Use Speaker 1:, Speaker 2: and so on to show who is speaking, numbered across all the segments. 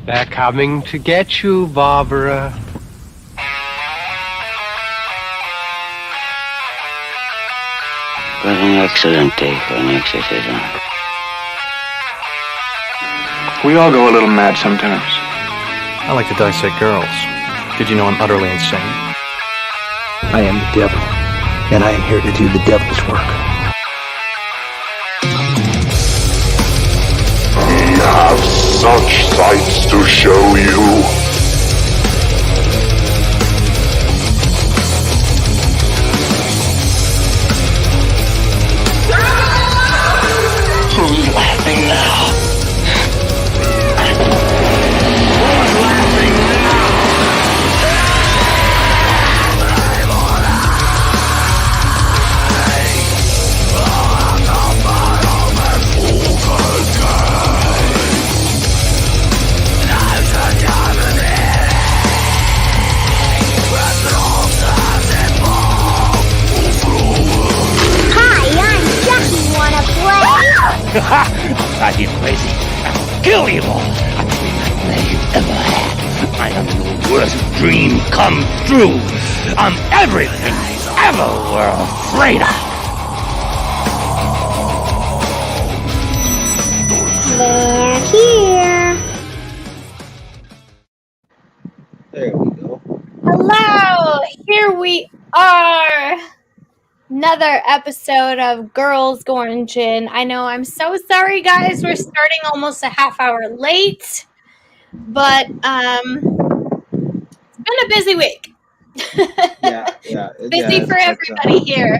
Speaker 1: They're coming to get you, Barbara.
Speaker 2: What an excellent day for an exorcism.
Speaker 3: We all go a little mad sometimes.
Speaker 4: I like to dissect girls. Did you know I'm utterly insane?
Speaker 5: I am the devil, and I am here to do the devil's work.
Speaker 6: We have such sights to show you.
Speaker 2: Who's laughing now?
Speaker 7: I'll drive you crazy. I'll kill you all. I'm the greatest nightmare you've ever had. I am your worst dream come true. I'm everything you ever were afraid of.
Speaker 8: They're here.
Speaker 9: There we go.
Speaker 8: Hello, here we are. Another episode of Girls Going Gin. I know, I'm so sorry, guys. We're starting almost a half hour late, but it's been a busy week.
Speaker 9: Yeah.
Speaker 8: Busy for everybody here.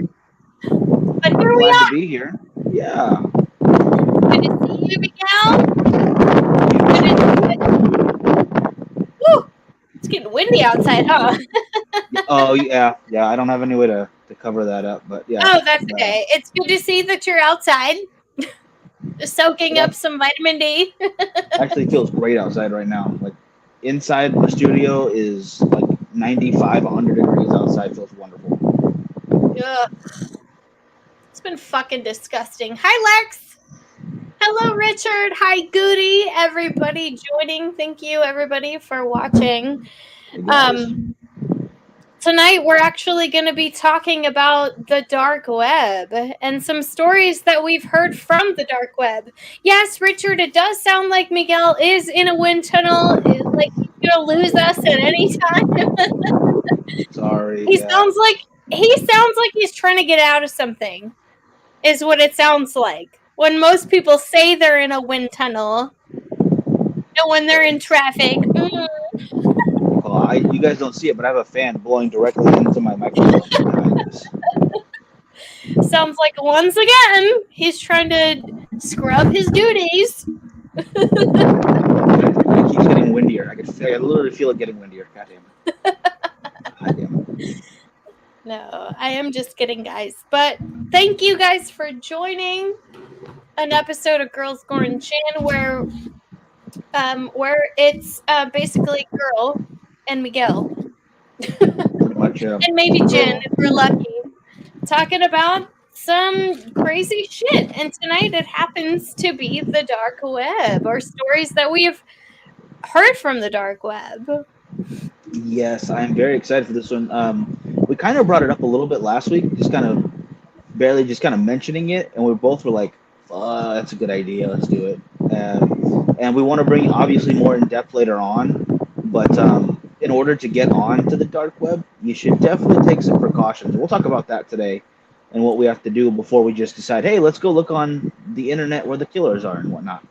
Speaker 8: But here we
Speaker 9: Glad
Speaker 8: are.
Speaker 9: to be here. Yeah.
Speaker 8: Good to see you, Miguel. Woo! It's getting windy outside, huh?
Speaker 9: Oh yeah. I don't have any way to cover that up, but yeah.
Speaker 8: Oh, that's okay. It's good to see that you're outside, soaking up some vitamin D.
Speaker 9: Actually feels great outside right now. Like inside the studio is like 95, 100 degrees. Outside feels wonderful.
Speaker 8: Ugh. It's been fucking disgusting. Hi, Lex. Hello, Richard. Hi, Goody. Everybody joining. Thank you, everybody, for watching. Tonight, we're actually going to be talking about the dark web and some stories that we've heard from the dark web. Yes, Richard, it does sound like Miguel is in a wind tunnel. Like he's going to lose us at any time.
Speaker 9: Sorry.
Speaker 8: He sounds like he's trying to get out of something, is what it sounds like. When most people say they're in a wind tunnel, and when they're in traffic.
Speaker 9: Well, you guys don't see it, but I have a fan blowing directly into my microphone.
Speaker 8: Sounds like once again he's trying to scrub his duties.
Speaker 9: It keeps getting windier. I literally feel it getting windier. God damn it.
Speaker 8: No, I am just kidding, guys. But thank you guys for joining an episode of Girls Going Gin where it's basically Girl and Miguel.
Speaker 9: Pretty much, yeah.
Speaker 8: And maybe Jen, if we're lucky. Talking about some crazy shit. And tonight it happens to be the dark web, or stories that we've heard from the dark web.
Speaker 9: Yes, I'm very excited for this one. We kind of brought it up a little bit last week, just kind of mentioning it, and we both were like, that's a good idea, let's do it. And we want to bring obviously more in depth later on, but in order to get on to the dark web, you should definitely take some precautions. We'll talk about that today and what we have to do before we just decide, hey, let's go look on the internet where the killers are and whatnot.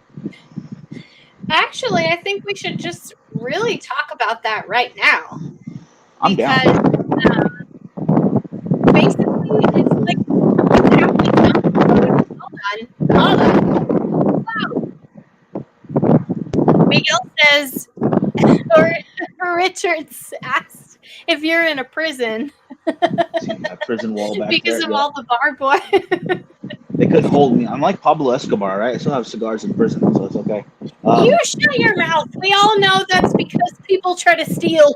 Speaker 8: Actually, I think we should just really talk about that right now.
Speaker 9: I'm down.
Speaker 8: Basically, it's like hold on. Wow. Miguel says, or Richards asked if you're in a prison.
Speaker 9: That prison wall back
Speaker 8: because
Speaker 9: there,
Speaker 8: of all the barbed wire.
Speaker 9: They couldn't hold me. I'm like Pablo Escobar, right? I still have cigars in prison, so it's okay.
Speaker 8: You shut your mouth. We all know that's because people try to steal.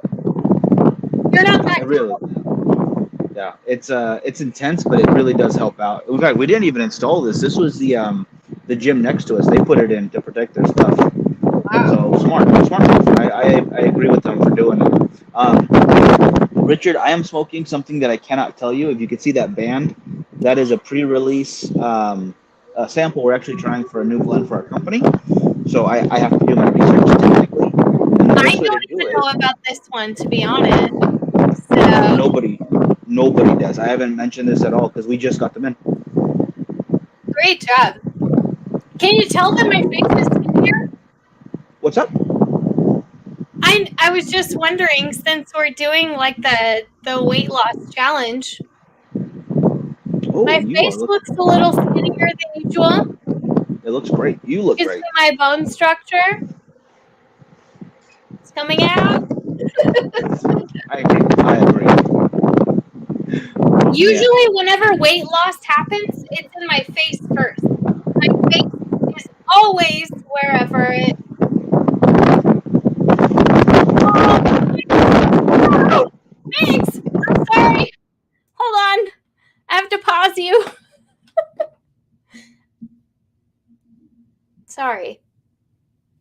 Speaker 8: You're not that
Speaker 9: really.
Speaker 8: cool.
Speaker 9: Yeah, it's intense, but it really does help out. In fact, we didn't even install this. This was the gym next to us. They put it in to protect their stuff.
Speaker 8: Wow.
Speaker 9: So smart. smart move. I agree with them for doing it. Richard, I am smoking something that I cannot tell you. If you could see that band, that is a pre-release a sample we're actually trying for a new blend for our company. So I have to do my research technically. And the
Speaker 8: I
Speaker 9: best way
Speaker 8: don't
Speaker 9: to do
Speaker 8: even
Speaker 9: it,
Speaker 8: know about this one, to be honest. So,
Speaker 9: nobody does. I haven't mentioned this at all because we just got them in.
Speaker 8: great job. Can you tell that my face is here?
Speaker 9: What's up?
Speaker 8: I was just wondering, since we're doing like the weight loss challenge,
Speaker 9: Oh,
Speaker 8: my
Speaker 9: you
Speaker 8: face
Speaker 9: are
Speaker 8: looks a little skinnier than usual.
Speaker 9: It looks great. You look
Speaker 8: Is
Speaker 9: great.
Speaker 8: it my bone structure? It's coming out.
Speaker 9: I agree.
Speaker 8: Usually, whenever weight loss happens, it's in my face first. My face is always wherever it. Oh, thanks. I'm sorry. Hold on. I have to pause you. Sorry.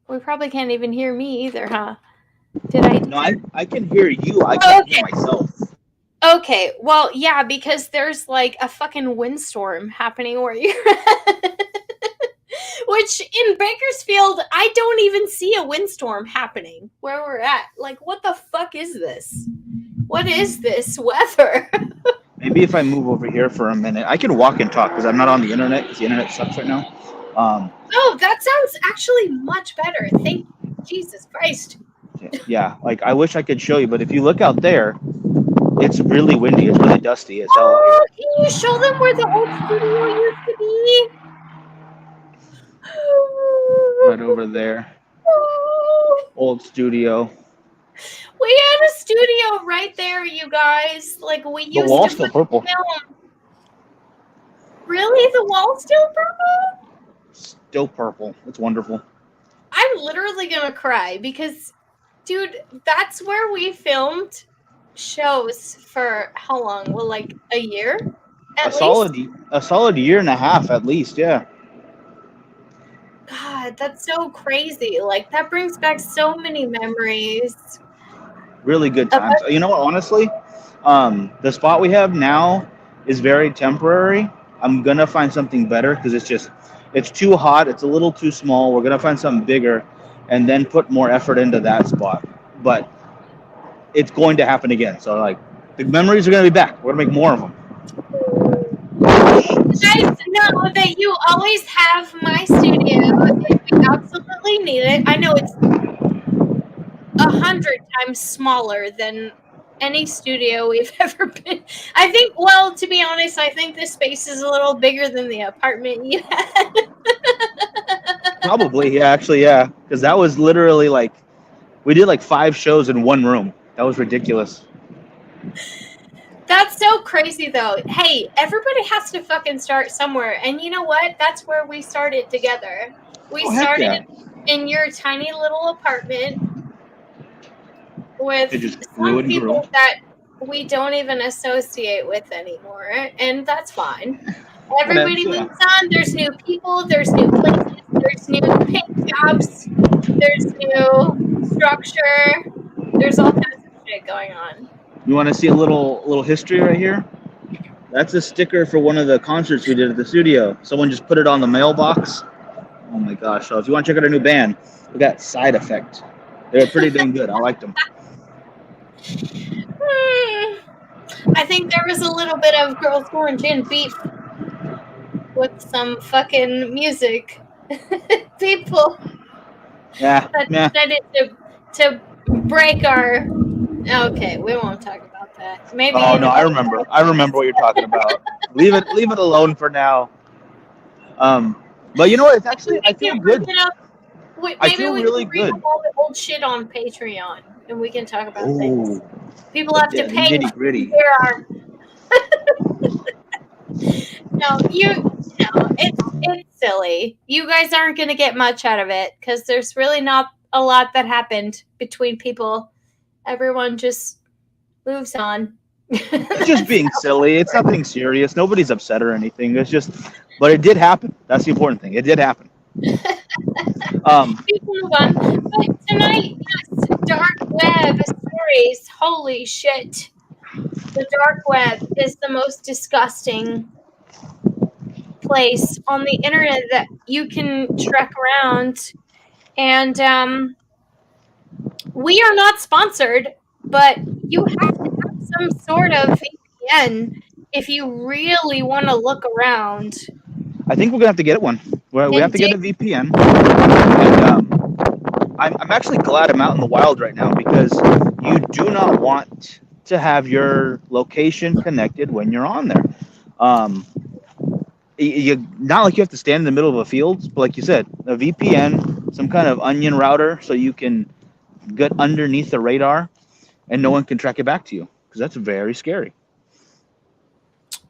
Speaker 8: We probably can't even hear me either, huh? Did I?
Speaker 9: No, I can hear you. I can't hear myself.
Speaker 8: Okay, well, yeah, because there's like a fucking windstorm happening where you're at. Which in Bakersfield, I don't even see a windstorm happening where we're at. Like, what the fuck is this? What is this weather?
Speaker 9: Maybe if I move over here for a minute, I can walk and talk because I'm not on the internet because the internet sucks right now.
Speaker 8: Oh, that sounds actually much better. Thank you. Jesus Christ.
Speaker 9: Yeah, like I wish I could show you, but if you look out there, it's really windy. It's really dusty. It's hell out
Speaker 8: Oh, can you show them where the old studio used to be?
Speaker 9: here. Right over there. Old studio.
Speaker 8: We had a studio right there, you guys. Like, we used
Speaker 9: The wall's
Speaker 8: to
Speaker 9: still purple.
Speaker 8: film. Really? The wall's still purple?
Speaker 9: Still purple. It's wonderful.
Speaker 8: I'm literally gonna cry because, dude, that's where we filmed shows for how long? Well, like a year? At least?
Speaker 9: A solid year and a half at least, yeah.
Speaker 8: God, that's so crazy. Like, that brings back so many memories.
Speaker 9: Really good times. You know what, honestly? The spot we have now is very temporary. I'm gonna find something better because it's too hot, it's a little too small. We're gonna find something bigger and then put more effort into that spot. But it's going to happen again. So like the memories are gonna be back. We're gonna make more of them.
Speaker 8: You guys know that you always have my studio if you absolutely need it. I know it's 100 times smaller than any studio we've ever been. I think, well, to be honest, I think this space is a little bigger than the apartment you had.
Speaker 9: Probably, yeah, actually, yeah. Because that was literally like, we did like 5 shows in one room. That was ridiculous.
Speaker 8: That's so crazy, though. Hey, everybody has to fucking start somewhere. And you know what? That's where we started together. We started in your tiny little apartment with some people that we don't even associate with anymore. And that's fine. Everybody moves on. There's new people. There's new places. There's new paint jobs. There's new structure. There's all kinds of shit going on.
Speaker 9: You want to see a little history right here? That's a sticker for one of the concerts we did at the studio. Someone just put it on the mailbox. Oh my gosh. So if you want to check out our new band, we got Side Effect. They were pretty dang good. I liked them.
Speaker 8: I think there was a little bit of Girls Going Gin beef with some fucking music people that decided to break our. Okay, we won't talk about that. Maybe.
Speaker 9: Oh no, I remember what you're talking about. leave it alone for now. But you know what? It's actually I feel good.
Speaker 8: I feel really good. All the old shit on Patreon, and we can talk about things. People have to pay.
Speaker 9: Nitty-gritty.
Speaker 8: No, it's silly. You guys aren't going to get much out of it because there's really not a lot that happened between people. Everyone just moves on.
Speaker 9: It's just being silly. It's nothing serious. Nobody's upset or anything. It's just, but it did happen. That's the important thing. It did happen.
Speaker 8: People move on. But tonight, web stories. Holy shit. The dark web is the most disgusting place on the internet that you can trek around. And we are not sponsored, but you have to have some sort of VPN if you really want to look around.
Speaker 9: I think we're gonna have to get one. We have to get a VPN. And I'm actually glad I'm out in the wild right now, because you do not want to have your location connected when you're on there. You not like you have to stand in the middle of a field, but like you said, a VPN, some kind of onion router, so you can get underneath the radar and no one can track it back to you, because that's very scary.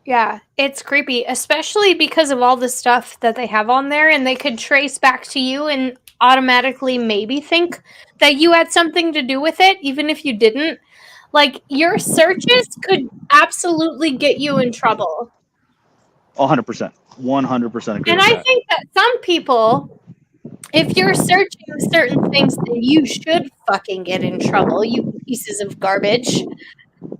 Speaker 8: Yeah, it's creepy, especially because of all the stuff that they have on there, and they could trace back to you and automatically maybe think that you had something to do with it, even if you didn't. Like, your searches could absolutely get you in trouble.
Speaker 9: 100%. 100% agree.
Speaker 8: And
Speaker 9: with
Speaker 8: I
Speaker 9: that.
Speaker 8: think that some people, if you're searching certain things, then you should fucking get in trouble, you pieces of garbage.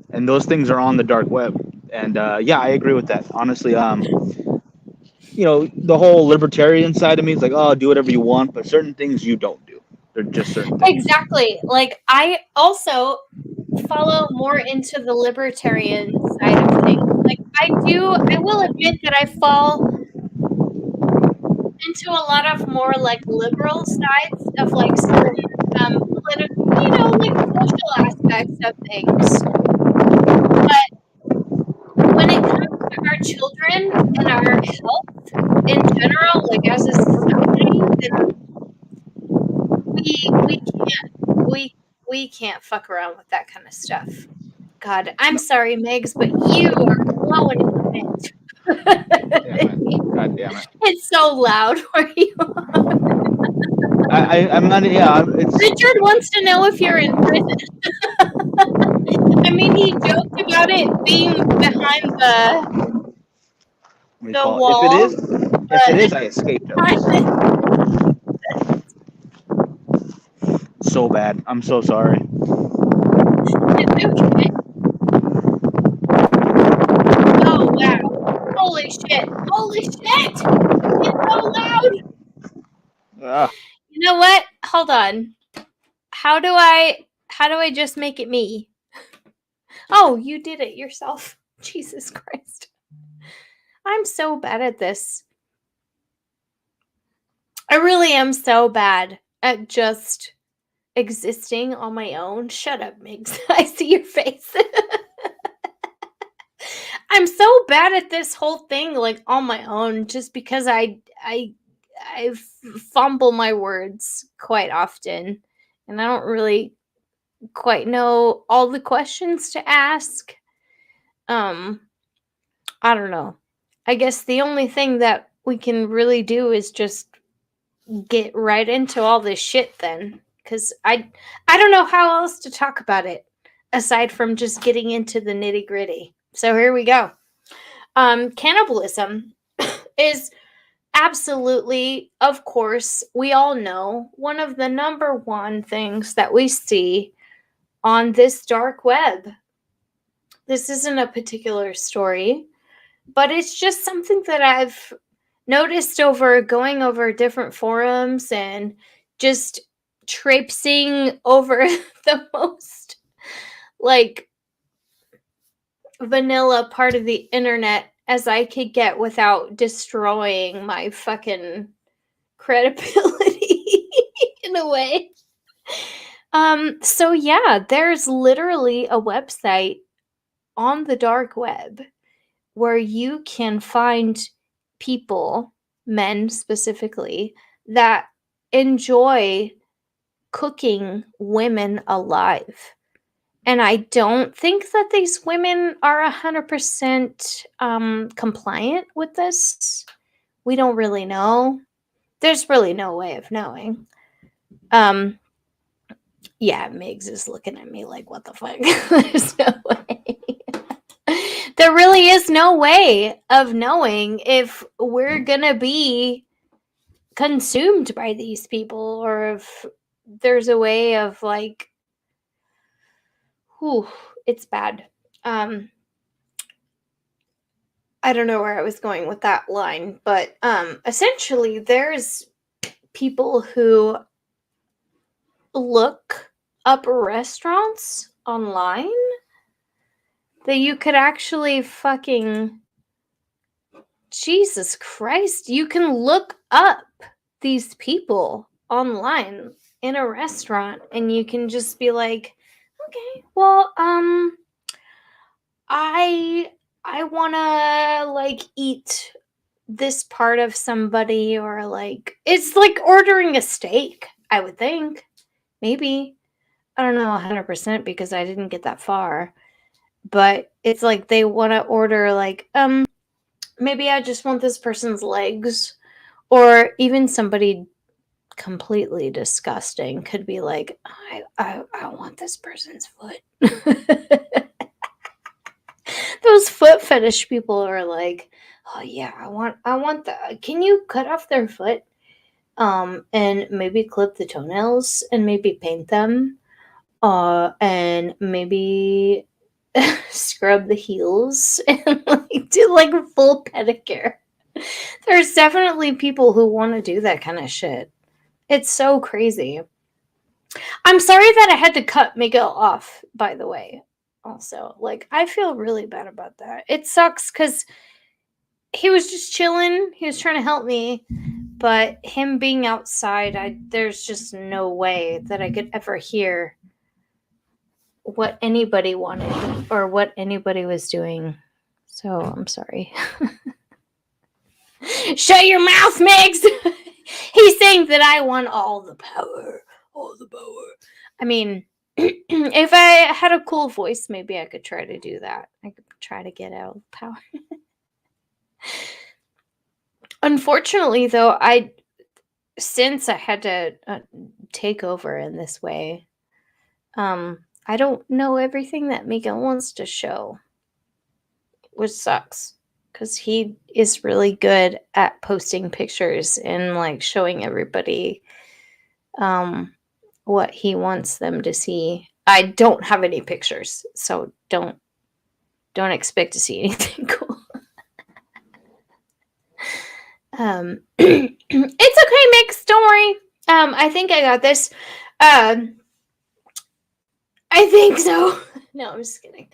Speaker 9: And those things are on the dark web. And yeah, I agree with that. Honestly, you know, the whole libertarian side of me is like, oh, do whatever you want, but certain things you don't do. They're just certain things.
Speaker 8: Exactly. Like, I also follow more into the libertarian side of things. Like, I will admit that I fall into a lot of more like liberal sides of like certain political, you know, like social aspects of things. But when it comes to our children and our health in general, like as a society, then we can't fuck around with that kind of stuff. God, I'm sorry, Megs, but you are blowing in the wind.
Speaker 9: God damn it.
Speaker 8: It's so loud where you are.
Speaker 9: I'm not, yeah. It's,
Speaker 8: Richard wants to know if you're in prison. I mean, he joked about it being behind the wall.
Speaker 9: If it is, I escaped it. So bad. I'm so sorry.
Speaker 8: It's okay. Oh, wow. Holy shit. Holy shit. It's so loud. You know what? Hold on. How do I just make it me? Oh, you did it yourself. Jesus Christ. I'm so bad at this. I really am so bad at just existing on my own. Shut up, Migs. I see your face. I'm so bad at this whole thing, like on my own, just because I fumble my words quite often, and I don't really quite know all the questions to ask. I don't know. I guess the only thing that we can really do is just get right into all this shit then, because I don't know how else to talk about it aside from just getting into the nitty-gritty. So here we go. Cannibalism is absolutely, of course, we all know, one of the number one things that we see on this dark web. This isn't a particular story, but it's just something that I've noticed going over different forums and just traipsing over the most like vanilla part of the internet as I could get without destroying my fucking credibility in a way. So yeah, there's literally a website on the dark web where you can find people, men specifically, that enjoy cooking women alive. And I don't think that these women are 100% compliant with this. We don't really know. There's really no way of knowing. Yeah, Migs is looking at me like, what the fuck? There's no way. There really is no way of knowing if we're gonna be consumed by these people, or if there's a way of like whew, it's bad. I don't know where I was going with that line, but essentially there's people who look up restaurants online that you could actually fucking, Jesus Christ, you can look up these people online in a restaurant and you can just be like, okay, well, I want to like eat this part of somebody, or like it's like ordering a steak, I would think. Maybe. I don't know 100% because I didn't get that far. But it's like they want to order like maybe I just want this person's legs, or even somebody completely disgusting could be like, I want this person's foot. Those foot fetish people are like, oh yeah, I want that. Can you cut off their foot? And maybe clip the toenails and maybe paint them. And maybe scrub the heels and like do like a full pedicure. There's definitely people who want to do that kind of shit. It's so crazy. I'm sorry that I had to cut Miguel off, by the way. Also, like, I feel really bad about that. It sucks because he was just chilling. He was trying to help me. But him being outside, there's just no way that I could ever hear what anybody wanted or what anybody was doing. So I'm sorry. Shut your mouth, Migs! He's saying that I want all the power. All the power. I mean, if I had a cool voice, maybe I could try to do that. I could try to get out power. Unfortunately, though, since I had to take over in this way, I don't know everything that Miguel wants to show, which sucks because he is really good at posting pictures and like showing everybody what he wants them to see. I don't have any pictures, so don't expect to see anything cool. It's okay, Mix. Don't worry. I think I got this. I think so. No, I'm just kidding.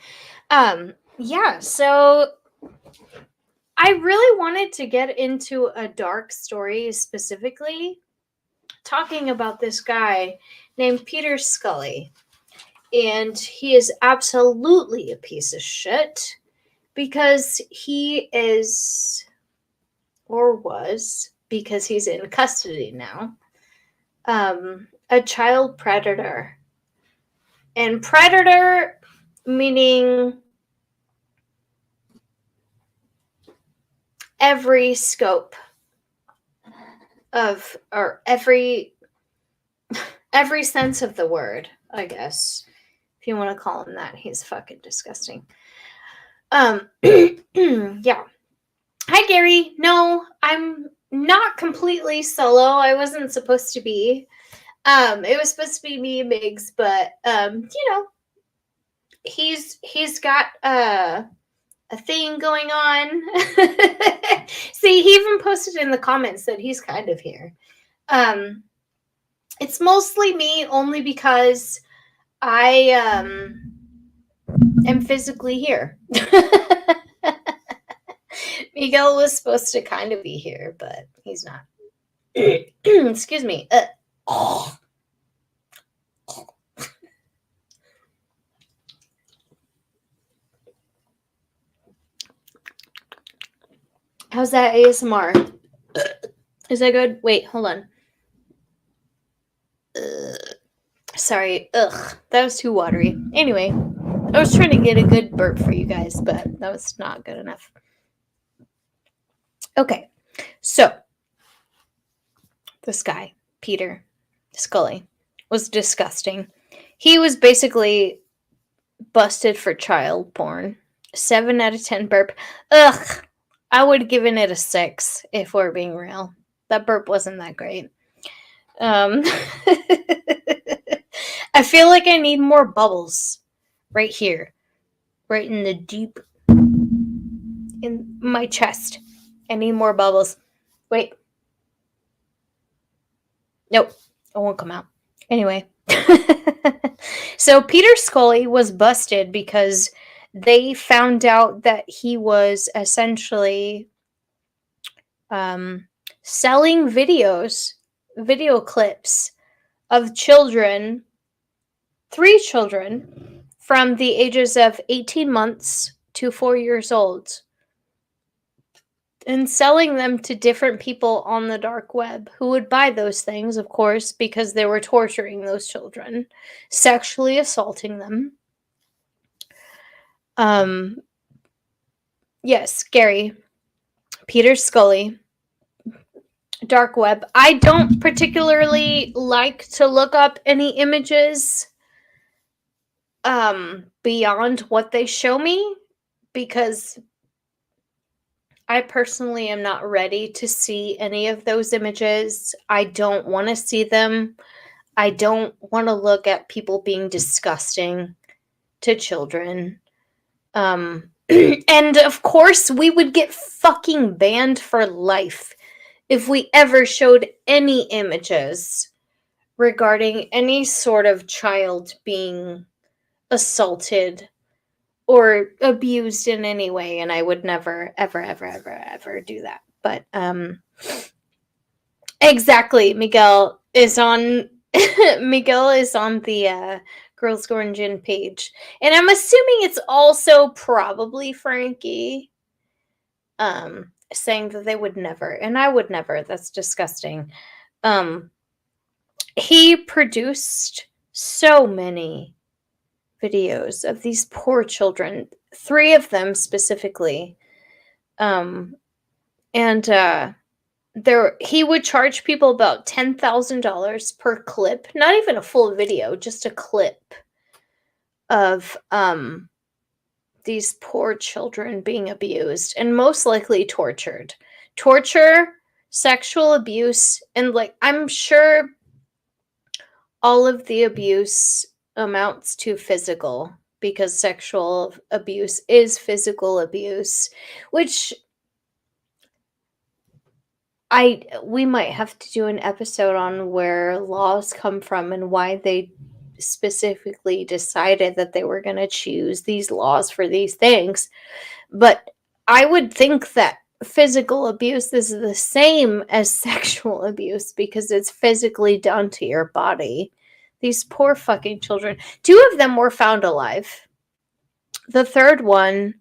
Speaker 8: Yeah, so I really wanted to get into a dark story specifically, talking about this guy named Peter Scully. And he is absolutely a piece of shit because he is, or was, because he's in custody now, a child predator. And predator meaning every scope of, or every sense of the word, I guess. If you want to call him that, he's fucking disgusting. Yeah. Hi, Gary. No, I'm not completely solo. I wasn't supposed to be. It was supposed to be me and Migs, but you know, he's got a thing going on. See, he even posted in the comments that he's kind of here. It's mostly me only because I am physically here. Miguel was supposed to kind of be here, but he's not. Excuse me. How's that ASMR? Is that good? Wait, hold on. Sorry. Ugh, that was too watery. Anyway, I was trying to get a good burp for you guys, but that was not good enough. Okay, so this guy, Peter Scully, was disgusting. He was basically busted for child porn. 7 out of 10 burp. Ugh, I would have given it a 6 if we're being real. That burp wasn't that great. I feel like I need more bubbles. right here, right in the deep, in my chest. I need more bubbles. Wait. Nope, it won't come out. Anyway. So Peter Scully was busted because they found out that he was essentially selling video clips of children, 3 children, from the ages of 18 months to 4 years old, and selling them to different people on the dark web who would buy those things, of course, because they were torturing those children, sexually assaulting them. Yes, Gary. Peter Scully. Dark web. I don't particularly like to look up any images beyond what they show me, because I personally am not ready to see any of those images. I don't want to see them. I don't want to look at people being disgusting to children. And of course, we would get fucking banned for life if we ever showed any images regarding any sort of child being assaulted or abused in any way, and I would never, ever do that. But exactly, Miguel is on the Girls Going Gin page, and I'm assuming it's also probably Frankie saying that they would never, and I would never. That's disgusting. He produced so many videos of these poor children, 3 of them specifically, and he would charge people about $10,000 per clip, not even a full video, just a clip of these poor children being abused and most likely tortured. Torture, sexual abuse, and I'm sure all of the abuse amounts to physical, because sexual abuse is physical abuse, which we might have to do an episode on where laws come from and why they specifically decided that they were going to choose these laws for these things. But I would think that physical abuse is the same as sexual abuse, because it's physically done to your body. These poor fucking children. 2 of them were found alive. The 3rd one,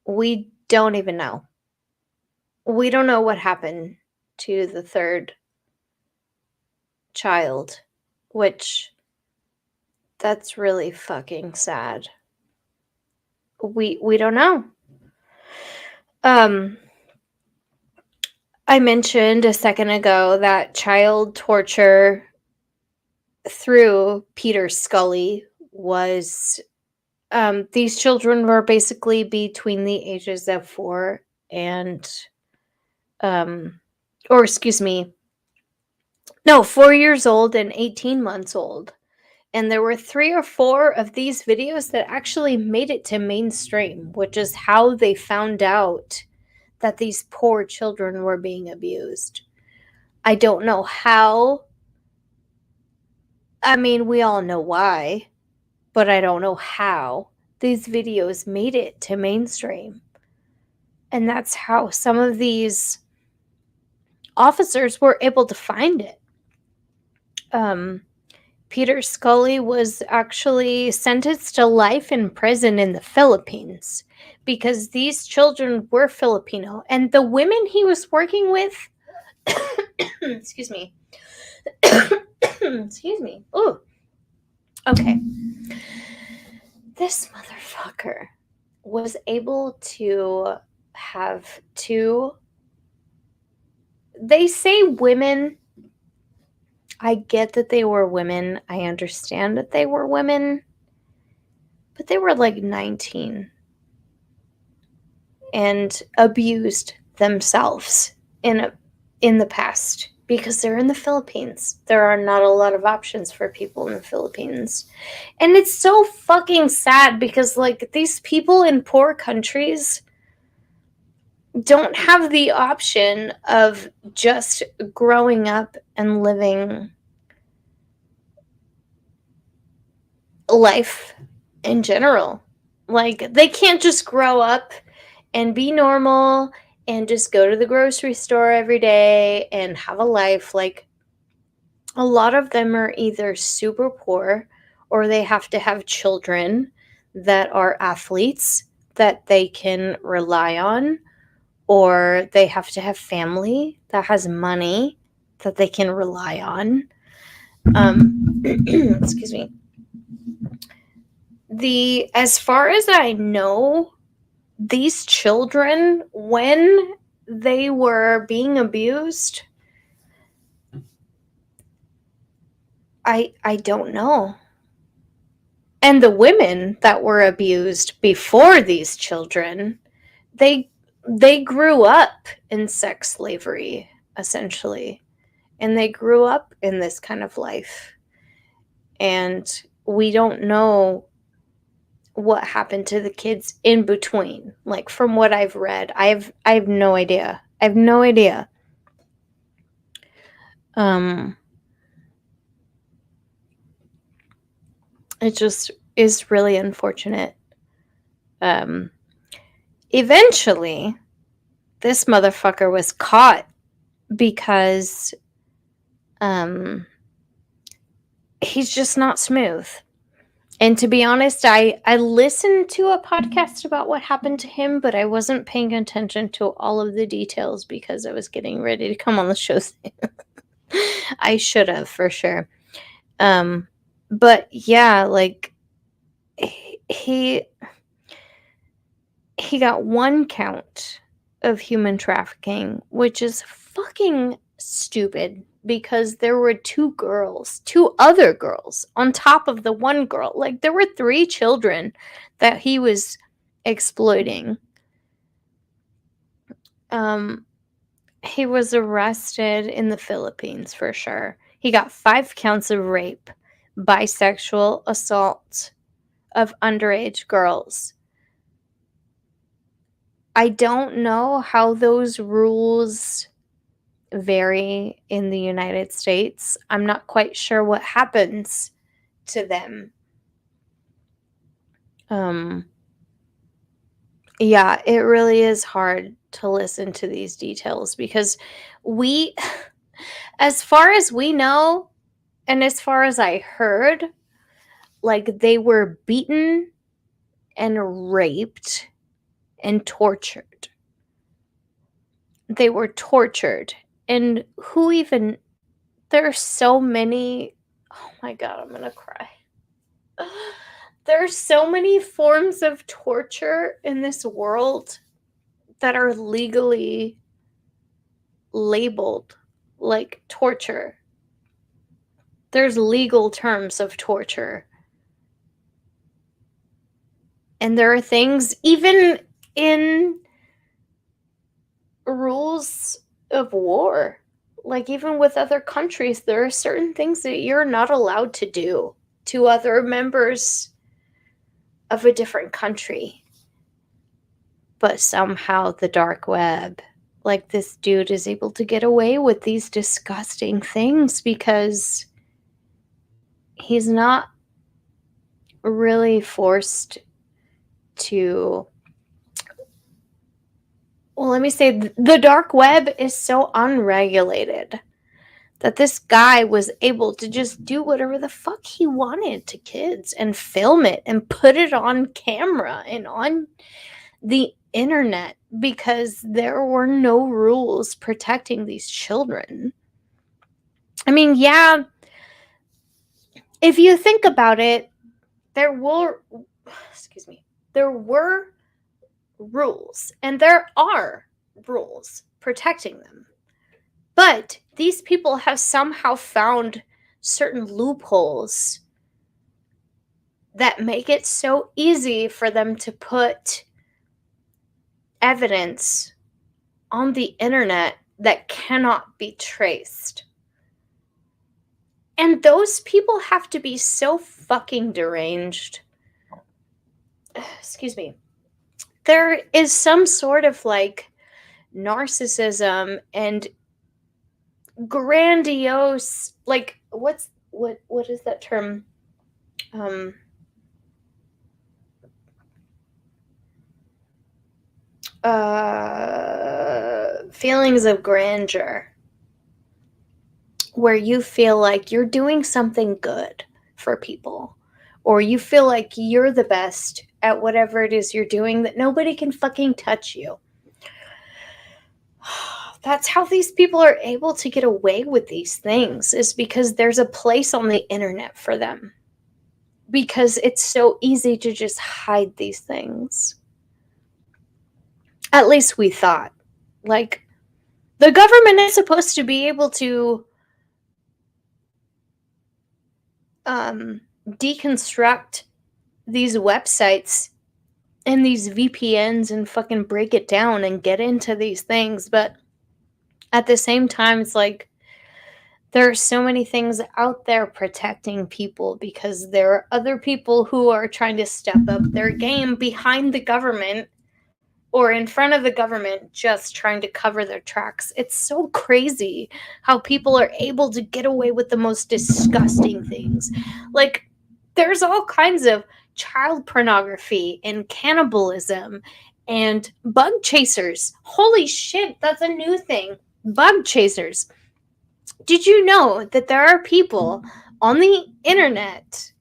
Speaker 8: we don't even know. We don't know what happened to the 3rd child, which that's really fucking sad. We don't know. I mentioned a second ago that child torture through Peter Scully was these children were basically between the ages of 4 and 4 years old and 18 months old. And there were 3 or 4 of these videos that actually made it to mainstream, which is how they found out that these poor children were being abused. I don't know how. I mean, we all know why, but I don't know how these videos made it to mainstream. And that's how some of these officers were able to find it. Peter Scully was actually sentenced to life in prison in the Philippines because these children were Filipino, and the women he was working with excuse me. Excuse me. Oh. Okay. This motherfucker was able to have 2. They say women. I get that they were women. I understand that they were women. But they were 19 and abused themselves in the past. because they're in the Philippines. There are not a lot of options for people in the Philippines. And it's so fucking sad because, like, these people in poor countries don't have the option of just growing up and living life in general. Like, they can't just grow up and be normal and just go to the grocery store every day and have a life. Like, a lot of them are either super poor or they have to have children that are athletes that they can rely on, or they have to have family that has money that they can rely on. Excuse me. As far as I know, these children, when they were being abused, I don't know. And the women that were abused before these children, they grew up in sex slavery, essentially. And they grew up in this kind of life. And we don't know what happened to the kids in between. Like, from what I've read, I have no idea. I have no idea. It just is really unfortunate. Eventually, this motherfucker was caught because he's just not smooth. And to be honest, I listened to a podcast about what happened to him, but I wasn't paying attention to all of the details because I was getting ready to come on the show. I should have, for sure. But yeah, like, he got one count of human trafficking, which is fucking stupid because there were two other girls on top of the one girl. Like, there were 3 children that he was exploiting. He was arrested in the Philippines for sure. He got 5 counts of rape, bisexual assault of underage girls. I don't know how those rules vary in the United States. I'm not quite sure what happens to them. Yeah, it really is hard to listen to these details because as far as we know, and as far as I heard, like, they were beaten and raped and tortured. They were tortured. And there are so many, oh my God, I'm gonna cry. There are so many forms of torture in this world that are legally labeled like torture. There's legal terms of torture. And there are things, even in rules of war, like, even with other countries, there are certain things that you're not allowed to do to other members of a different country. But somehow the dark web, like, this dude is able to get away with these disgusting things because he's not really forced to, well, let me say, the dark web is so unregulated that this guy was able to just do whatever the fuck he wanted to kids and film it and put it on camera and on the internet because there were no rules protecting these children. I mean, yeah, if you think about it, there were rules, and there are rules protecting them. But these people have somehow found certain loopholes that make it so easy for them to put evidence on the internet that cannot be traced. And those people have to be so fucking deranged. Excuse me. There is some sort of like narcissism and grandiose, like what is that term? Feelings of grandeur, where you feel like you're doing something good for people, or you feel like you're the best at whatever it is you're doing, that nobody can fucking touch you. That's how these people are able to get away with these things, is because there's a place on the internet for them. Because it's so easy to just hide these things. At least we thought. Like, the government is supposed to be able to deconstruct these websites and these VPNs and fucking break it down and get into these things, but at the same time, it's like there are so many things out there protecting people, because there are other people who are trying to step up their game behind the government or in front of the government, just trying to cover their tracks. It's so crazy how people are able to get away with the most disgusting things. Like, there's all kinds of child pornography and cannibalism and bug chasers. Holy shit, that's a new thing. Bug chasers. Did you know that there are people on the internet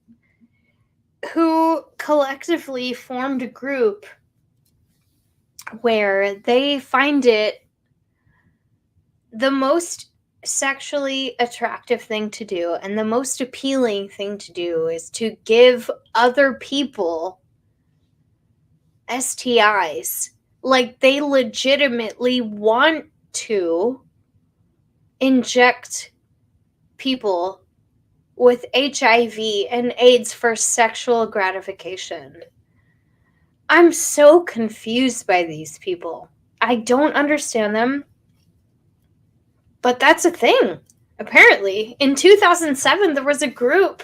Speaker 8: who collectively formed a group where they find it the most sexually attractive thing to do and the most appealing thing to do is to give other people STIs? Like, they legitimately want to inject people with HIV and AIDS for sexual gratification. I'm so confused by these people. I don't understand them. But that's a thing. Apparently, in 2007, there was a group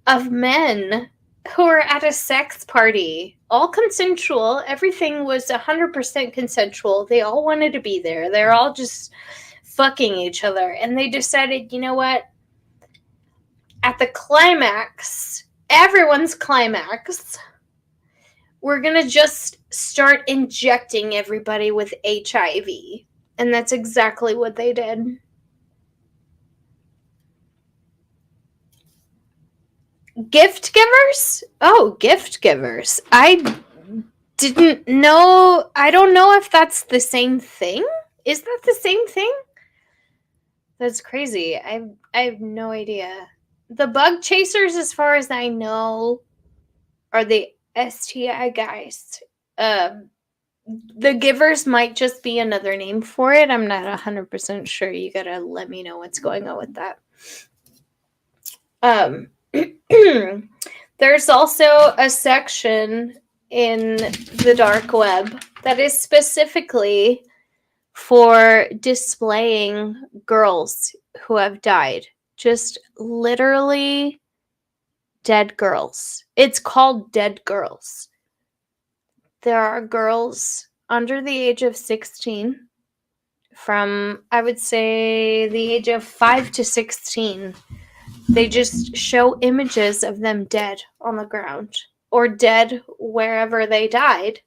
Speaker 8: of men who were at a sex party, all consensual. Everything was 100% consensual. They all wanted to be there. They're all just fucking each other. And they decided, you know what? At the climax, everyone's climax, we're going to just start injecting everybody with HIV. And that's exactly what they did. Gift givers? Oh, gift givers. I didn't know. I don't know if that's the same thing. Is that the same thing? That's crazy. I have no idea. The bug chasers, as far as I know, are the STI guys. The givers might just be another name for it. I'm not 100% sure. You gotta let me know what's going on with that. There's also a section in the dark web that is specifically for displaying girls who have died. Just literally dead girls. It's called Dead Girls. There are girls under the age of 16, from, I would say, the age of 5 to 16. They just show images of them dead on the ground, or dead wherever they died.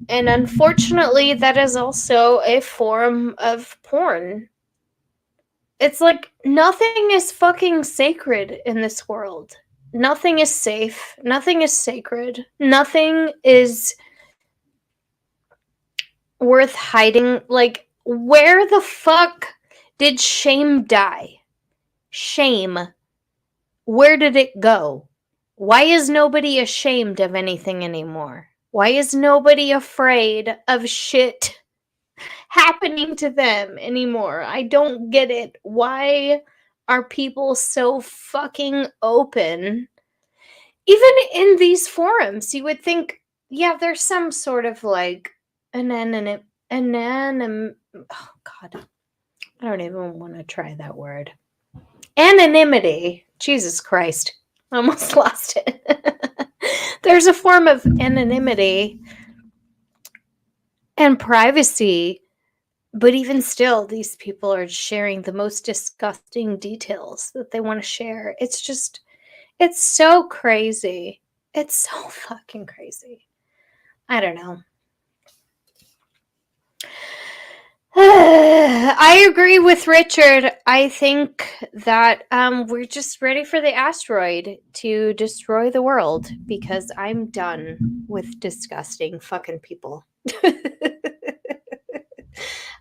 Speaker 8: And unfortunately, that is also a form of porn. It's like, nothing is fucking sacred in this world. Nothing is safe. Nothing is sacred. Nothing is worth hiding. Like, where the fuck did shame die? Shame. Where did it go? Why is nobody ashamed of anything anymore? Why is nobody afraid of shit happening to them anymore? I don't get it. Why are people so fucking open? Even in these forums, you would think, yeah, there's some sort of like anonymity oh God, I don't even want to try that word. Anonymity. Jesus Christ. I almost lost it. There's a form of anonymity and privacy, but even still, these people are sharing the most disgusting details that they want to share. It's so crazy. It's so fucking crazy. I don't know. I agree with Richard. I think that we're just ready for the asteroid to destroy the world because I'm done with disgusting fucking people.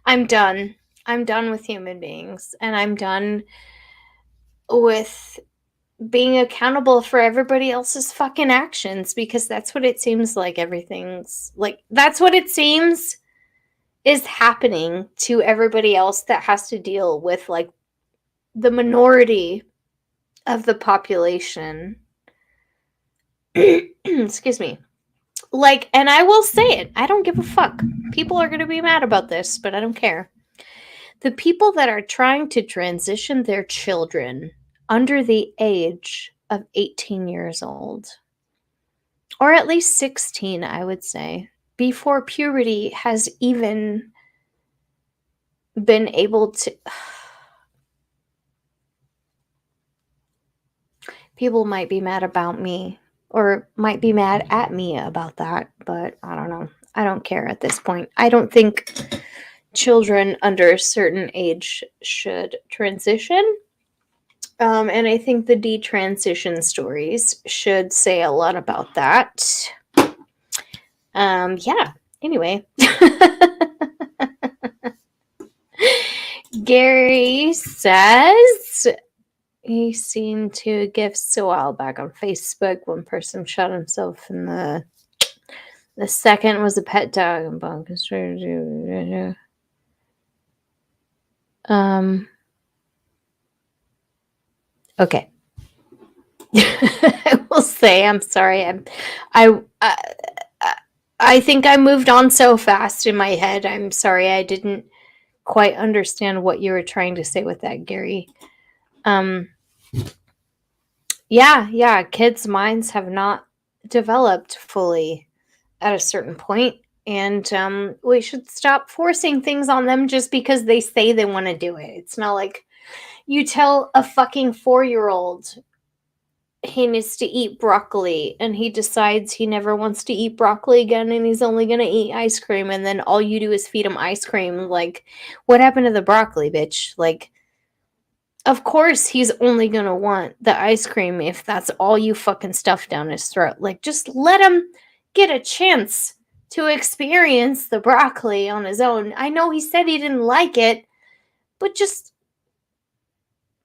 Speaker 8: I'm done. I'm done with human beings, and I'm done with being accountable for everybody else's fucking actions, because that's what it seems like. Everything's like, that's what it seems is happening to everybody else that has to deal with like the minority of the population. Excuse me. Like, and I will say it, I don't give a fuck. People are going to be mad about this, but I don't care. The people that are trying to transition their children under the age of 18 years old, or at least 16, I would say, before puberty has even been able to... People might be mad about me, or might be mad at me about that, but I don't know. I don't care at this point. I don't think children under a certain age should transition. And I think the detransition stories should say a lot about that. Yeah. Anyway. Gary says he seen 2 gifts a while back on Facebook. One person shot himself in the second was a pet dog and bone constrictor. Okay. I will say I'm sorry. I think I moved on so fast in my head. I'm sorry. I didn't quite understand what you were trying to say with that, Gary. Yeah. Kids' minds have not developed fully at a certain point, and we should stop forcing things on them just because they say they want to do it. It's not like you tell a fucking 4-year-old he needs to eat broccoli and he decides he never wants to eat broccoli again and he's only going to eat ice cream, and then all you do is feed him ice cream. Like, what happened to the broccoli, bitch? Like, of course he's only going to want the ice cream if that's all you fucking stuff down his throat. Like, just let him get a chance to experience the broccoli on his own. I know he said he didn't like it, but just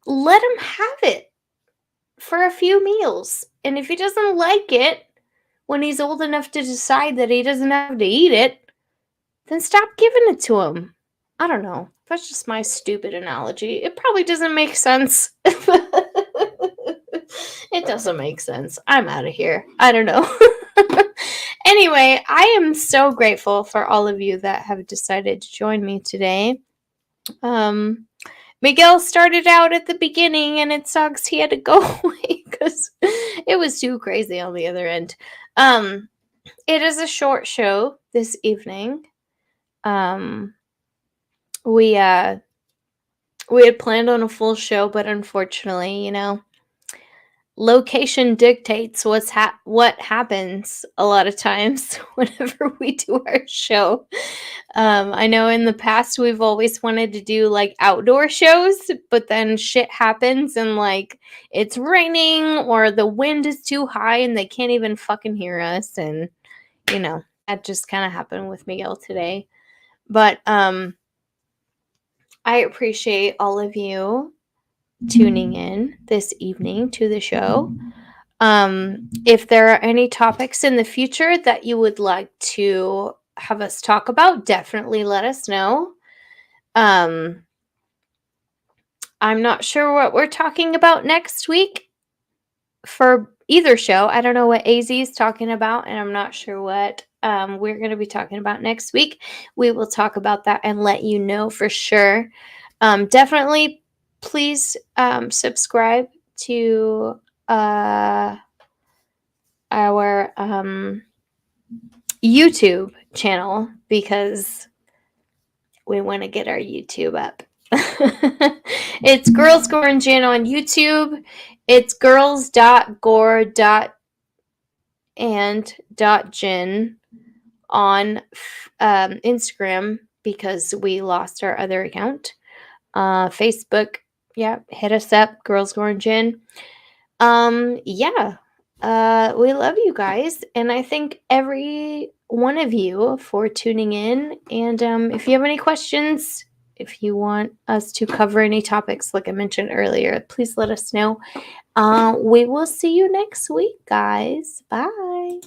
Speaker 8: let him have it for a few meals. And if he doesn't like it when he's old enough to decide that he doesn't have to eat it, then stop giving it to him. I don't know. That's just my stupid analogy. It probably doesn't make sense. It doesn't make sense. I'm out of here. I don't know. Anyway, I am so grateful for all of you that have decided to join me today. Miguel started out at the beginning, and it sucks he had to go away because it was too crazy on the other end. It is a short show this evening. We had planned on a full show, but unfortunately, location dictates what happens a lot of times whenever we do our show. I know in the past we've always wanted to do like outdoor shows, but then shit happens and like it's raining or the wind is too high and they can't even fucking hear us, and that just kind of happened with Miguel today. But I appreciate all of you tuning in this evening to the show. If there are any topics in the future that you would like to have us talk about, definitely let us know. I'm not sure what we're talking about next week for either show. I don't know what AZ is talking about, and I'm not sure what we're going to be talking about next week. We will talk about that and let you know for sure. Definitely, please subscribe to our YouTube channel because we want to get our YouTube up. It's Girls Gorin' Gin on YouTube. It's girls.gore.and.gin on Instagram because we lost our other account. Facebook, hit us up, Girls Gorin' Gin. We love you guys, and I thank every one of you for tuning in. And if you have any questions, if you want us to cover any topics like I mentioned earlier, please let us know. We will see you next week, guys. Bye.